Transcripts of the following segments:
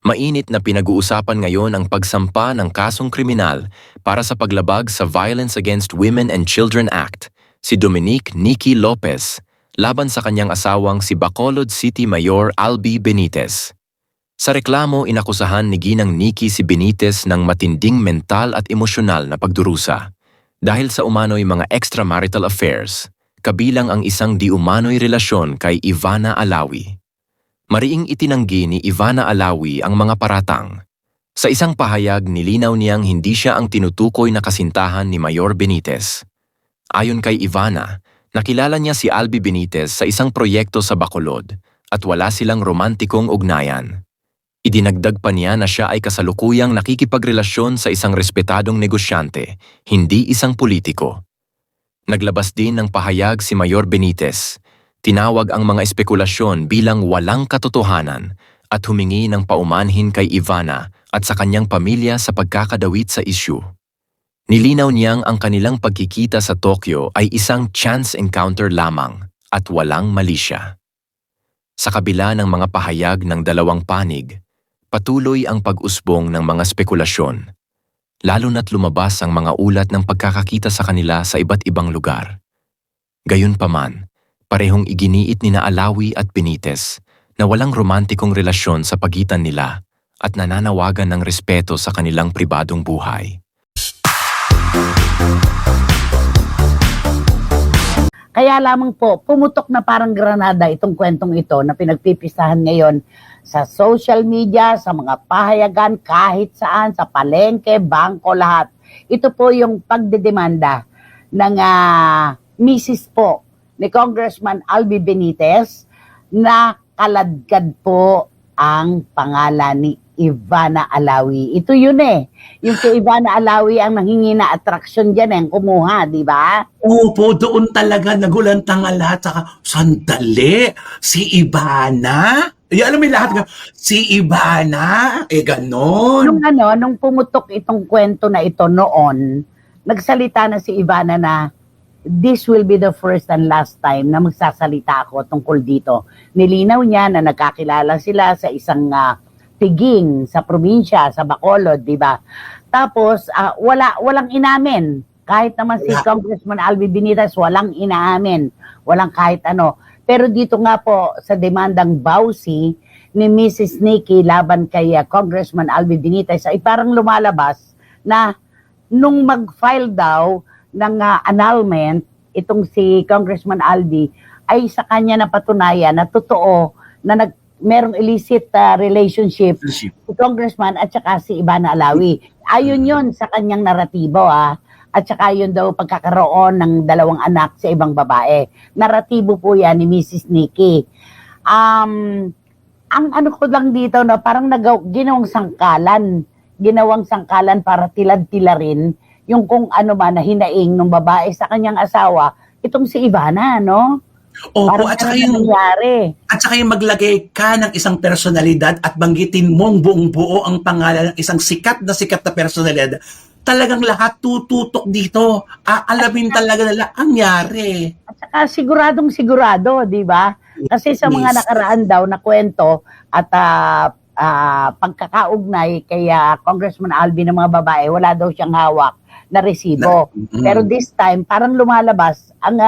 Mainit na pinag-uusapan ngayon ang pagsampa ng kasong kriminal para sa paglabag sa Violence Against Women and Children Act, si Dominique Nikki Lopez, laban sa kanyang asawang si Bacolod City Mayor Albi Benitez. Sa reklamo, inakusahan ni Ginang Nikki si Benitez ng matinding mental at emosyonal na pagdurusa dahil sa umano'y mga extramarital affairs, kabilang ang isang di umano'y relasyon kay Ivana Alawi. Mariing itinanggi ni Ivana Alawi ang mga paratang. Sa isang pahayag, nilinaw niyang hindi siya ang tinutukoy na kasintahan ni Mayor Benitez. Ayon kay Ivana, nakilala niya si Albi Benitez sa isang proyekto sa Bacolod at wala silang romantikong ugnayan. Idinagdag pa niya na siya ay kasalukuyang nakikipagrelasyon sa isang respetadong negosyante, hindi isang politiko. Naglabas din ng pahayag si Mayor Benitez. Tinawag ang mga espekulasyon bilang walang katotohanan at humingi ng paumanhin kay Ivana at sa kanyang pamilya sa pagkakadawit sa isyu. Nilinaw niyang ang kanilang pagkikita sa Tokyo ay isang chance encounter lamang at walang malisya. Sa kabila ng mga pahayag ng dalawang panig, patuloy ang pag-usbong ng mga spekulasyon, lalo na't lumabas ang mga ulat ng pagkakakita sa kanila sa iba't ibang lugar. Gayunpaman, parehong iginiit ni Alawi at Benitez na walang romantikong relasyon sa pagitan nila at nananawagan ng respeto sa kanilang pribadong buhay. Kaya lamang po, pumutok na parang granada itong kwentong ito na pinagpipisahan ngayon sa social media, sa mga pahayagan, kahit saan, sa palengke, bangko, lahat. Ito po yung pagdedemanda ng Mrs. po ni Congressman Albi Benitez na kaladkad po ang pangalan ni Ivana Alawi. Ito yun eh. Yung kay Ivana Alawi ang nanghingi na attraction dyan eh, kumuha, di ba? Opo, doon talaga nagulantang ang lahat. Saka, sandali, si Ivana? Alam mo yung lahat nga, si Ivana? Ganon. Nung pumutok itong kwento na ito noon, nagsalita na si Ivana na this will be the first and last time na magsasalita ako tungkol dito. Nilinaw niya na nagkakilala sila sa isang piging sa probinsya, sa Bacolod, di ba? Tapos, walang inamin. Kahit naman si Congressman Albi Benitez, walang inaamin. Walang kahit ano. Pero dito nga po, sa demandang bawsi ni Mrs. Nikki laban kay Congressman Albi Benitez, ay parang lumalabas na nung mag-file daw ng annulment, itong si Congressman Albi, ay sa kanya napatunayan na totoo na merong illicit relationship si Congressman at saka si Ivana Alawi. Ayon yun sa kanyang naratibo at saka yun daw pagkakaroon ng dalawang anak sa ibang babae. Naratibo po yan ni Mrs. Nikki. Ang ano ko lang dito na parang ginawang sangkalan para tilad-tila rin yung kung ano ba na hinaing ng babae sa kanyang asawa, itong si Ivana, no? Opo, at saka yung maglagay ka ng isang personalidad at banggitin mong buong buo ang pangalan ng isang sikat na personalidad, talagang lahat tututok dito. Aalamin talaga nila ang nangyari. At saka siguradong sigurado, di ba? Kasi sa mga nakaraan daw na kwento at pagkakaugnay kay Congressman Albi ng mga babae, wala daw siyang hawak na resibo. Pero this time, parang lumalabas ang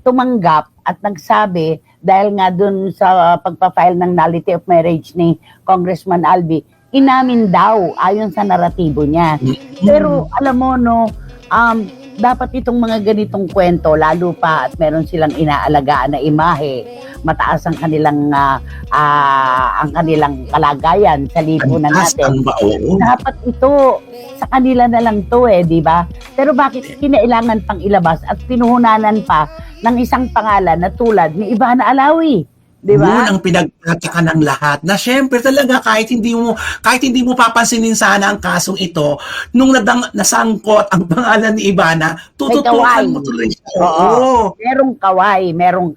tumanggap at nagsabi dahil nga dun sa pagpa-file ng nullity of marriage ni Congressman Albi, inamin daw ayon sa naratibo niya. Pero alam mo no, dapat itong mga ganitong kwento, lalo pa at meron silang inaalagaan na imahe, mataas ang kanilang kalagayan sa lipunan natin. Dapat ito sa kanila na lang to di ba? Pero bakit kinailangan pang ilabas at pinuhunanan pa ng isang pangalan na tulad ni Ivana Alawi? Di ba? Yun ang pinagtataka ng lahat na syempre talaga kahit hindi mo papansinin sana ang kasong ito, nung nasangkot ang pangalan ni Ivana, tututukan mo tuloy siya. Oo. Merong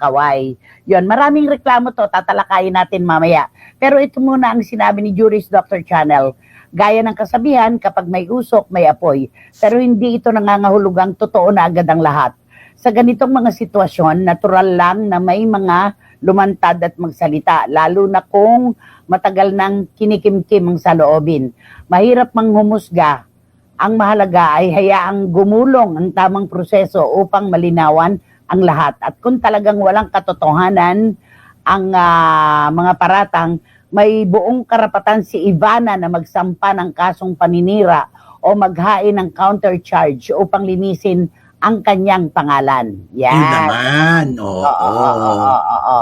kaway. Yun, maraming reklamo to, tatalakayin natin mamaya. Pero ito muna ang sinabi ni Juris Dr. Channel. Gaya ng kasabihan, kapag may usok, may apoy. Pero hindi ito nangangahulugang totoo na agad ang lahat. Sa ganitong mga sitwasyon, natural lang na may mga lumantad at magsalita, lalo na kung matagal nang kinikimkim ang saloobin. Mahirap mang humusga. Ang mahalaga ay hayaang gumulong ang tamang proseso upang malinawan ang lahat. At kung talagang walang katotohanan ang mga paratang, may buong karapatan si Ivana na magsampa ng kasong paninira o maghain ng countercharge upang linisin ang kanyang pangalan. Yun Yan. naman. Oo.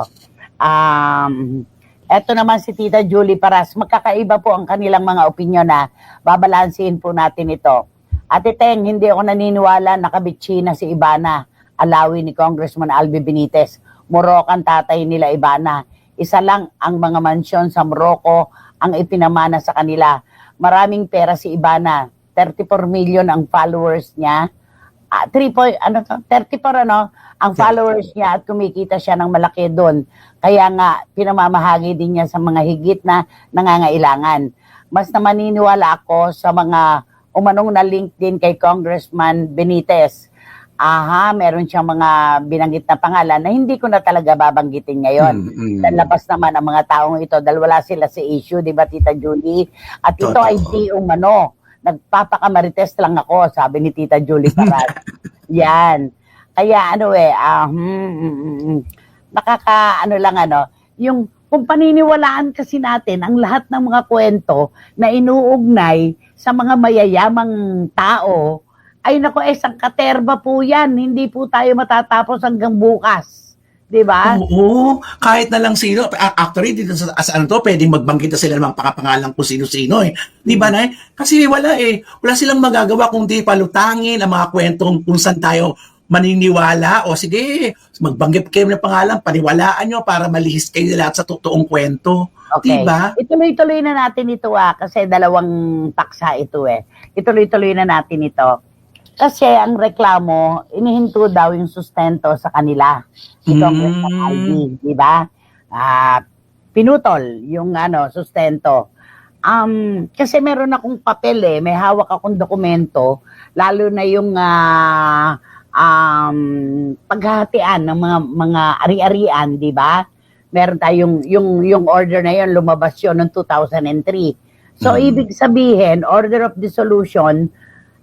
Eto naman si Tita Julie Paras. Magkakaiba po ang kanilang mga opinyon na babalansin po natin ito. Ate Teng, hindi ako naniniwala na kabitsina si Ivana, alawin ni Congressman Albi Benitez. Moroccan tatay nila Ivana. Isa lang ang mga mansyon sa Morocco ang ipinamana sa kanila. Maraming pera si Ivana. 34 million ang followers niya. 34 ang followers niya at kumikita siya ng malaki doon. Kaya nga, pinamamahagi din niya sa mga higit na nangangailangan. Mas na maniniwala ako sa mga umanong na link din kay Congressman Benitez. Meron siyang mga binanggit na pangalan na hindi ko na talaga babanggitin ngayon. Labas naman ang mga taong ito dahil wala sila sa issue, di ba Tita Julie? At ito ay di umano. Nagpapakamarites lang ako, sabi ni Tita Julie Paras. Yan. Kaya yung kung paniniwalaan kasi natin ang lahat ng mga kwento na inuugnay sa mga mayayamang tao, ay nako, sangkaterba po yan. Hindi po tayo matatapos hanggang bukas. Di ba? Oo, kahit na lang sino. Actually, dito sa pwedeng magbanggit na sila ng mga pakapangalan kung sino-sino eh. Di ba na Kasi wala Wala silang magagawa kung di palutangin ang mga kwentong kung saan tayo maniniwala. O sige, magbanggit kayo ng pangalan, paniwalaan nyo para malihis kayo lahat sa totoong kwento. Okay. Diba? Ituloy-tuloy na natin ito kasi dalawang paksa ito Ituloy-tuloy na natin ito. Kasi ang reklamo, inihinto daw yung sustento sa kanila. Si Congressman Albi, di ba? Pinutol yung sustento. Kasi meron akong papel may hawak akong dokumento, lalo na yung paghahatian ng mga ari-arian, di ba? Meron tayong yung order na yun, lumabas yun noong 2003. So, ibig sabihin, order of dissolution,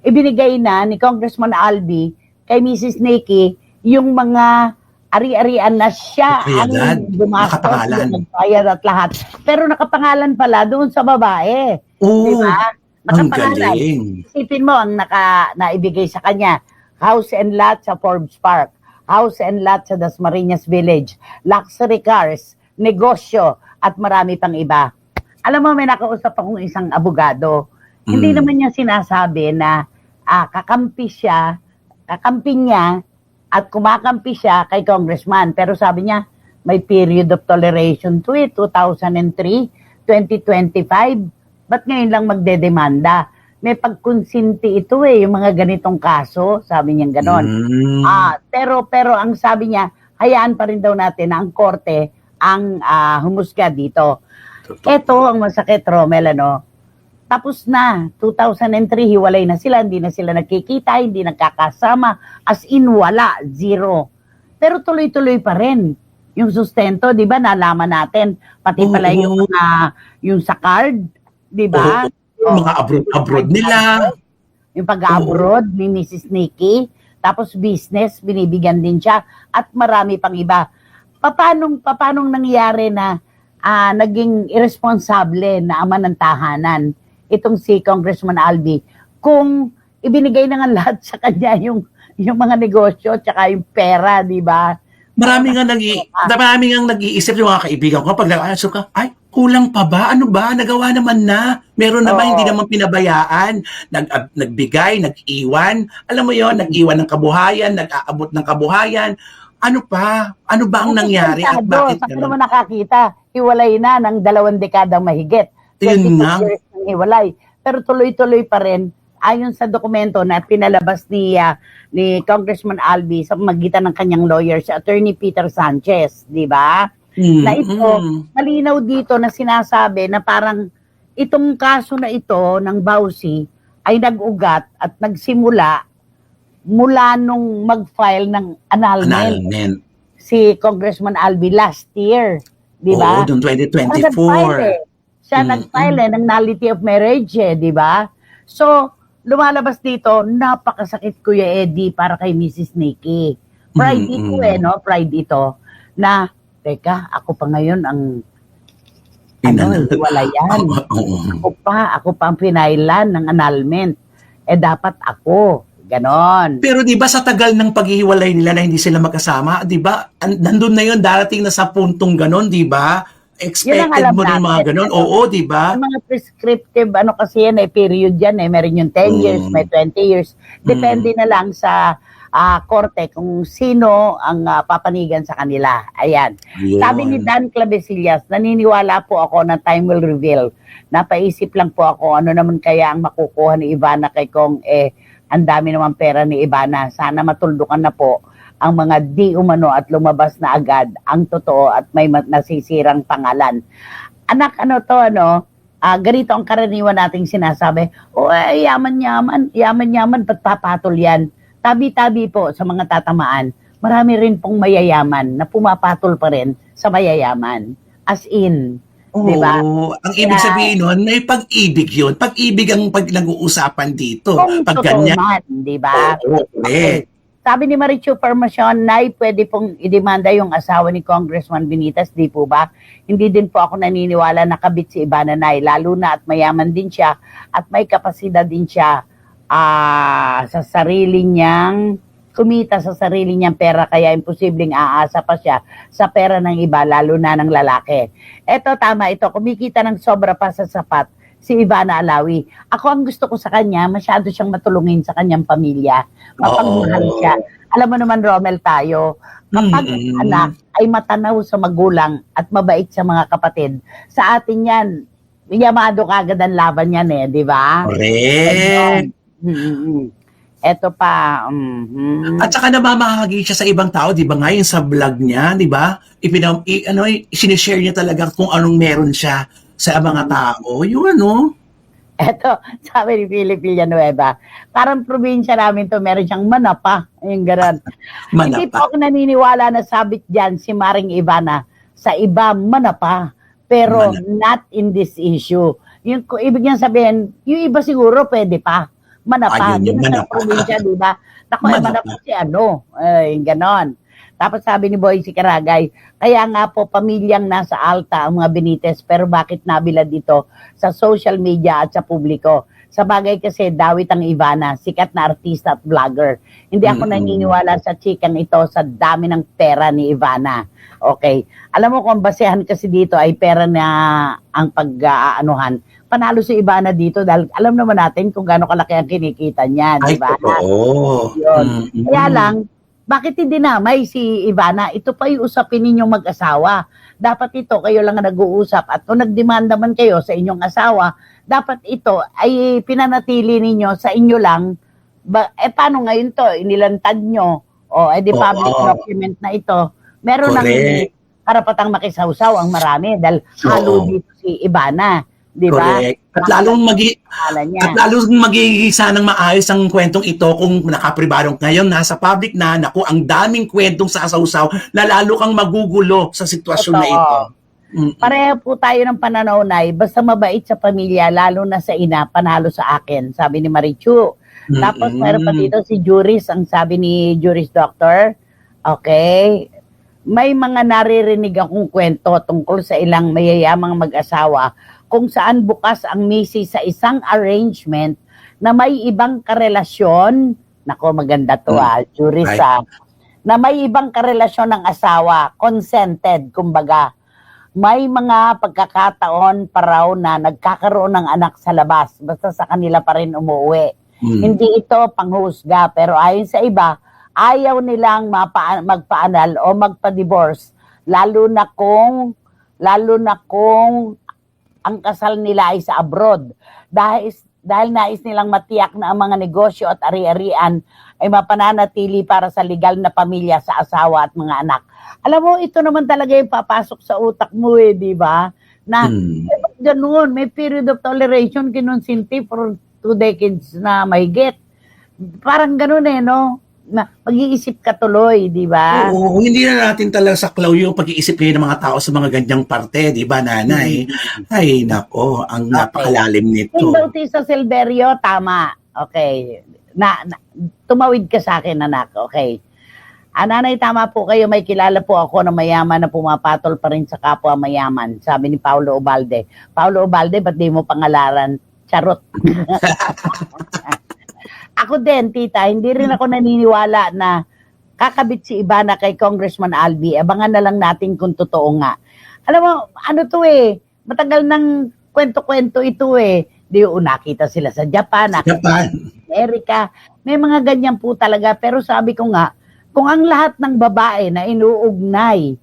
ibinigay na ni Congressman Albi kay Mrs. Nikki yung mga ari-arian na siya ang gumastos, nagbayad at lahat. Pero nakapangalan pala doon sa babae. Di ba? Nakapangalan. Isipin mo ang naibigay sa kanya. House and lot sa Forbes Park. House and lot sa Dasmariñas Village. Luxury cars, negosyo, at marami pang iba. Alam mo, may nakausap akong isang abogado. Hindi naman niya sinasabi na kakampi niya at kumakampi siya kay congressman. Pero sabi niya, may period of toleration to 2003, 2025. Ba't ngayon lang magdedemanda? May pagkonsinti ito yung mga ganitong kaso, sabi niya ganon. Pero ang sabi niya, hayaan pa rin daw natin na ang korte ang humusga dito. Ito ang masakit, Romel, tapos na, 2003, hiwalay na sila, hindi na sila nagkikita, hindi nagkakasama, as in wala, zero. Pero tuloy-tuloy pa rin yung sustento, di ba, nalaman natin, pati pala yung sa card, di ba? Mga abroad nila. Yung pag-abroad ni Mrs. Nikki, tapos business, binibigyan din siya, at marami pang iba. Papanong nangyari na naging irresponsable na ama ng tahanan itong si Congressman Albi kung ibinigay na nga lahat sa kanya yung mga negosyo tsaka yung pera, di ba? Marami nga nag-iisip yung mga kaibigan ko pag nag-aasok ka, ay, kulang pa ba? Ano ba? Nagawa naman na. Meron naman, hindi naman pinabayaan. Nagbigay, nag-iwan. Alam mo yon, nag-iwan ng kabuhayan, nag-aabot ng kabuhayan. Ano pa? Ano ba ang nangyari at bakit? Sa naman nakakita, hiwalay na ng 2 dekadang mahigit. 22 years ng hiwalay. Pero tuloy-tuloy pa rin, ayon sa dokumento na pinalabas ni Congressman Albi sa magitan ng kanyang lawyer, si Attorney Peter Sanchez, di ba? Na ito, malinaw dito na sinasabi na parang itong kaso na ito ng Bausi ay nag-ugat at nagsimula mula nung mag-file ng annulment si Congressman Albi last year, di ba? Oo, noong 2024. Siya nag-file ng nullity of marriage di ba? So, lumalabas dito, napakasakit Kuya Eddie para kay Mrs. Nikki. Pride ito no? Pride ito na, teka, ako pa ngayon ang hiwalayan. Ako pa ang pinailan ng annulment. Dapat ako. Ganon. Pero 'di ba sa tagal ng paghihiwalay nila na hindi sila magkasama, 'di ba? Nandun na 'yon, darating na sa puntong ganon, 'di ba? Expected mo rin mga ganon. Oo, 'di ba? Yung mga prescriptive kasi yan period yan meron yung 10 years, may 20 years. Depende na lang sa korte kung sino ang papanigan sa kanila. Ayan. Yun. Sabi ni Dan Clavesillas, naniniwala po ako na time will reveal. Napaisip lang po ako ano naman kaya ang makukuha ni Ivana kay Kong ang dami naman pera ni Ivana. Sana matuldukan na po ang mga di umano at lumabas na agad ang totoo at may nasisirang pangalan. Anak, ganito ang karaniwan nating sinasabi, yaman, ba't papatol yan? Tabi-tabi po sa mga tatamaan, marami rin pong mayayaman na pumapatol pa rin sa mayayaman. As in, diba? Ang ibig sabihin nun, may pag-ibig yun. Pag-ibig ang nag-uusapan dito. Kung Pag totoo ganyan. man, diba? Okay. Sabi ni Marichu Formacion, Nay, pwede pong idemanda yung asawa ni Congressman Benitez, di po ba? Hindi din po ako naniniwala na kabit si Ivana, Nay, lalo na at mayaman din siya at may kapasidad din siya sa sarili niyang kumita sa sarili niyang pera, kaya imposibleng aasa pa siya sa pera ng iba, lalo na ng lalaki. Eto, tama ito, kumikita ng sobra pa sa sapat si Ivana Alawi. Ako ang gusto ko sa kanya, masyado siyang matulungin sa kanyang pamilya. Mapagmahal siya. Alam mo naman, Romel, tayo, kapag anak ay matanaw sa magulang at mabait sa mga kapatid, sa atin yan, yamado kagad ang laban yan di ba? Correct. Eto pa. At saka namamahagi siya sa ibang tao, di ba? Ngayon sa vlog niya, di ba? Sinishare niya talaga kung anong meron siya sa mga tao. Yung Eto, sabi ni Philip Villanueva, parang probinsya namin to, meron siyang manapa. Yung gano'n. Hindi po ako naniniwala na sabit dyan si Maring Ivana. Sa iba, manapa. Pero not in this issue. Yung ibig niya sabihin, yung iba siguro pwede pa. Manapa. Yun sa probinsya, di ba? Naku, manapa si yung gano'n. Tapos sabi ni Boy si Karagay, kaya nga po pamilyang nasa alta ang mga Benitez, pero bakit nabilad dito sa social media at sa publiko? Sa bagay kasi dawit ang Ivana, sikat na artista at vlogger. Hindi ako naniniwala sa chikang ito sa dami ng pera ni Ivana. Okay. Alam mo kung basehan kasi dito ay pera na ang pag-aanuhan. Panalo si Ivana dito dahil alam naman natin kung gaano kalaki ang kinikita niya. Ay, diba? totoo. Yun. Kaya lang, bakit hindi namay si Ivana? Ito pa yung usapin ninyong mag-asawa. Dapat ito, kayo lang ang nag-uusap. At kung nagdemanda man kayo sa inyong asawa, dapat ito ay pinanatili ninyo sa inyo lang. Paano ngayon to? Inilantad nyo. Di public document na ito. Meron ng karapatang makisawsaw ang marami dahil halo dito si Ivana. Di ba? Correct. At lalong magigisa ng maayos ang kwentong ito kung nakapribadong ngayon nasa public na, naku, ang daming kwentong sasawsaw na lalo kang magugulo sa sitwasyon na ito. Pareho po tayo ng pananaw, Nay, basta mabait sa pamilya, lalo na sa ina, panalo sa akin, sabi ni Marichu. Tapos meron pa dito si Juris, ang sabi ni Juris Doctor, okay, may mga naririnig akong kwento tungkol sa ilang mayayamang mag-asawa kung saan bukas ang misis sa isang arrangement na may ibang karelasyon, nako maganda to Juris na may ibang karelasyon ng asawa, consented, kumbaga. May mga pagkakataon pa raw na nagkakaroon ng anak sa labas, basta sa kanila pa rin umuwi. Hindi ito panghusga, pero ayon sa iba, ayaw nilang magpaanal o magpa-divorce, lalo na kung ang kasal nila ay sa abroad. Dahil nais nilang matiyak na ang mga negosyo at ari-arian ay mapananatili para sa legal na pamilya sa asawa at mga anak. Alam mo, ito naman talaga yung papasok sa utak mo di ba? Na ganoon, may period of toleration kinonsinti for 2 decades na mahigit. Parang ganoon no? mag-iisip ka tuloy, di ba? Oo, hindi na natin talaga saklaw yung pag-iisip ngayon ng mga tao sa mga ganyang parte, di ba, nanay? Ay, nako, ang napakalalim Yung nito. Bautista Silverio, tama. Okay. Tumawid ka sa akin, anak. Okay. Nanay, tama po kayo. May kilala po ako na mayaman na pumapatol pa rin sa kapwa mayaman. Sabi ni Paulo Ubalde. Paulo Ubalde, ba't di mo pangalaran? Charot. Ako din, tita, hindi rin ako naniniwala na kakabit si Ivana kay Congressman Albi. Abangan na lang natin kung totoo nga. Alam mo, ano to matagal ng kwento-kwento ito Di nakita sila sa Japan, nakita Japan. sa Amerika. May mga ganyan po talaga. Pero sabi ko nga, kung ang lahat ng babae na inuugnay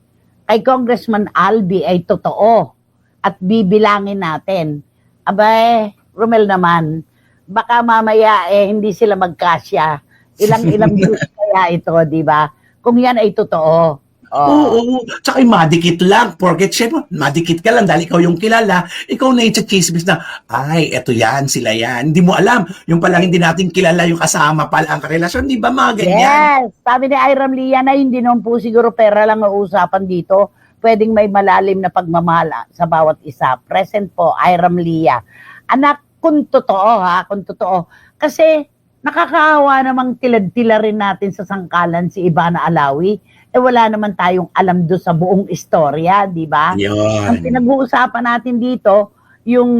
kay Congressman Albi ay totoo at bibilangin natin, abay, Romel naman, baka mamaya hindi sila magkasya. Ilang views kaya ito, di ba? Kung yan ay totoo. Oo, tsaka yung madikit lang. Porket syempre, madikit ka lang dahil ikaw yung kilala. Ikaw na yung chismis na, ay, eto yan, sila yan. Hindi mo alam. Yung palang hindi natin kilala yung kasama pala ang karelasyon. Di ba mga ganyan? Yes! Sabi ni Iram Lia na hindi naman po siguro pera lang ang usapan dito. Pwedeng may malalim na pagmamahal sa bawat isa. Present po, Iram Lia. Anak, kung totoo kung totoo. Kasi nakakaawa namang tilad-tila rin natin sa sangkalan si Ivana Alawi. Wala naman tayong alam do sa buong istorya, di ba? Ang Yun. pinag-uusapan natin dito, yung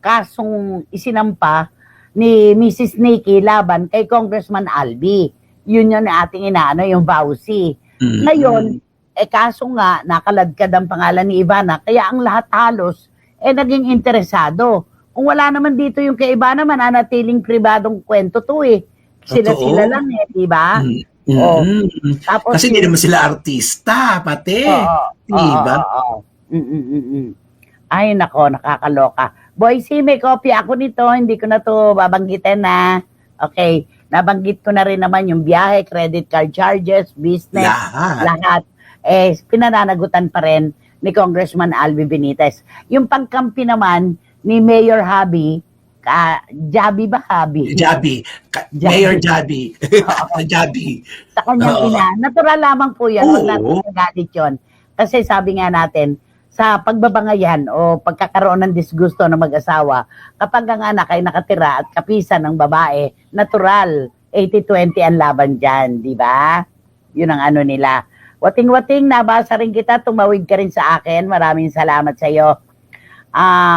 kasong isinampa ni Mrs. Nikki laban kay Congressman Albi. Yun yung ating inaano, yung vowsy. Ngayon, kaso nga, nakaladkad ang pangalan ni Ivana, kaya ang lahat halos, naging interesado. Kung wala naman dito yung kay Ivana, mananatiling pribadong kwento to Sila-sila lang di ba? Tapos Kasi hindi naman sila artista, pati. Di ba? Ay, nako, nakakaloka. Boysie, may kopya ako nito. Hindi ko na to babanggitin na. Okay, nabanggit ko na rin naman yung biyahe, credit card charges, business, lahat. Pinananagutan pa rin ni Congressman Albi Benitez. Yung pagkampi naman ni Mayor Habi, Jabi ba Habi? Jabi. Mayor Jabi. Jabi. Sa kanyang ina. Natural lamang po yan. Huwag natin magalit yun. Kasi sabi nga natin, sa pagbabangayan o pagkakaroon ng disgusto ng mag-asawa, kapag ang anak ay nakatira at kapisan ng babae, natural, 80-20 ang laban dyan, di ba? Yun ang ano nila. Wating-wating, nabasa rin kita, tumawid ka rin sa akin. Maraming salamat sa iyo.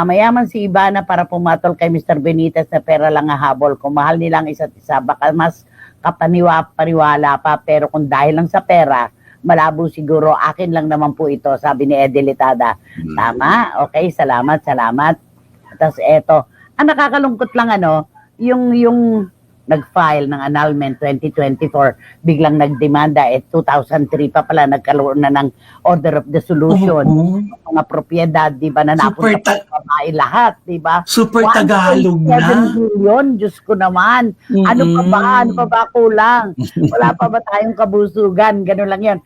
Mayaman si Ivana para pumatol kay Mr. Benitez na pera lang ang habol. Kung mahal nilang isa't isa, baka mas pariwala pa. Pero kung dahil lang sa pera, malabo siguro. Akin lang naman po ito, sabi ni Edelitada. Tama? Okay, salamat. Tapos eto, ang nakakalungkot lang yung nag-file ng annulment 2024, biglang nagdemanda 2003 pa pala nagkaroon na ng order of dissolution. Mga propiedad, di ba, na napunta sa babae lahat, di ba? Super Tagalog na. 1.7 billion, Diyos ko naman. Ano pa ba kulang? Wala pa ba tayong kabusugan? Ganun lang yan.